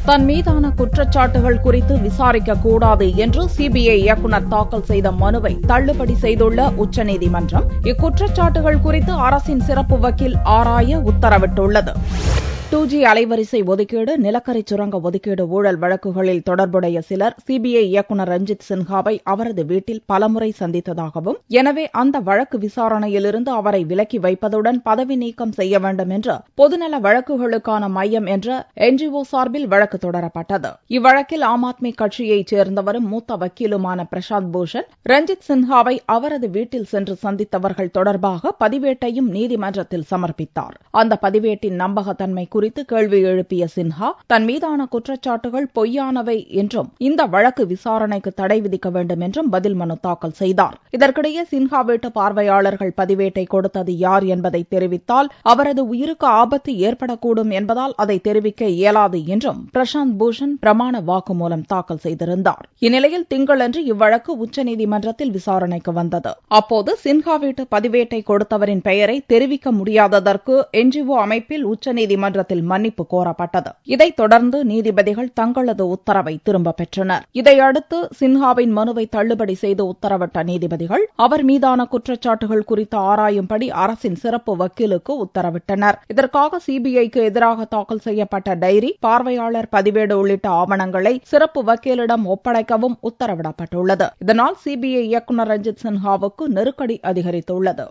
தன் மீதான குற்றச்சாட்டுகள் குறித்து விசாரிக்கக்கூடாது என்று சிபிஐ இயக்குநர் தாக்கல் செய்த மனுவை தள்ளுபடி செய்துள்ள உச்சநீதிமன்றம் இக்குற்றச்சாட்டுகள் குறித்து அரசின் சிறப்பு வக்கீல் ஆராய உத்தரவிட்டுள்ளது. 2G அலைவரிசை ஒதுக்கீடு, நிலக்கரி சுரங்க ஒதுக்கீடு ஊழல் வழக்குகளில் தொடர்புடைய சிலர் சிபிஐ இயக்குநர் ரஞ்சித் சின்ஹாவை அவரது வீட்டில் பலமுறை சந்தித்ததாகவும், எனவே அந்த வழக்கு விசாரணையிலிருந்து அவரை விலக்கி வைப்பதுடன் பதவி நீக்கம் செய்ய வேண்டும் என்று பொதுநல வழக்குகளுக்கான மையம் என்ற NGO சார்பில் வழக்கு தொடரப்பட்டது. இவ்வழக்கில் ஆம் ஆத்மி கட்சியைச் சேர்ந்தவரும் மூத்த வக்கீலுமான பிரசாந்த் பூஷன், ரஞ்சித் சின்ஹாவை அவரது வீட்டில் சென்று சந்தித்தவர்கள் தொடர்பாக பதிவேட்டையும் நீதிமன்றத்தில் சமர்ப்பித்தார். அந்த பதிவேட்டின் நம்பகத்தன்மை குறித்து கேள்வி எழுப்பிய சின்ஹா, தன் மீதான குற்றச்சாட்டுகள் பொய்யானவை என்றும் இந்த வழக்கு விசாரணைக்கு தடை விதிக்க வேண்டும் என்றும் பதில் மனு தாக்கல் செய்தார். இதற்கிடையே சின்ஹா வீட்டு பார்வையாளர்கள் பதிவேட்டை கொடுத்தது யார் என்பதை தெரிவித்தால் அவரது உயிருக்கு ஆபத்து ஏற்படக்கூடும் என்பதால் அதை தெரிவிக்க இயலாது என்றும் பிரசாந்த் பூஷன் பிரமாண வாக்குமூலம் தாக்கல் செய்திருந்தார். இந்நிலையில் திங்களன்று இவ்வழக்கு உச்சநீதிமன்றத்தில் விசாரணைக்கு வந்தது. அப்போது சின்ஹா வீட்டு பதிவேட்டை கொடுத்தவரின் பெயரை தெரிவிக்க முடியாததற்கு NGO அமைப்பில் உச்சநீதிமன்றத்தில் மன்னிப்பு கோரப்பட்டது. இதைத் தொடர்ந்து நீதிபதிகள் தங்களது உத்தரவை திரும்பப் பெற்றனர். இதையடுத்து சின்ஹாவின் மனுவை தள்ளுபடி செய்து உத்தரவிட்ட நீதிபதிகள் அவர் மீதான குற்றச்சாட்டுகள் குறித்து ஆராயும்படி அரசின் சிறப்பு வக்கீலுக்கு உத்தரவிட்டனர். இதற்காக சிபிஐக்கு எதிராக தாக்கல் செய்யப்பட்ட டைரி, பார்வையாளர் பதிவேடு உள்ளிட்ட ஆவணங்களை சிறப்பு வக்கீலிடம் ஒப்படைக்கவும் உத்தரவிடப்பட்டுள்ளது. இதனால் சிபிஐ இயக்குநர் ரஞ்சித் சின்ஹாவுக்கு நெருக்கடி அதிகரித்துள்ளது.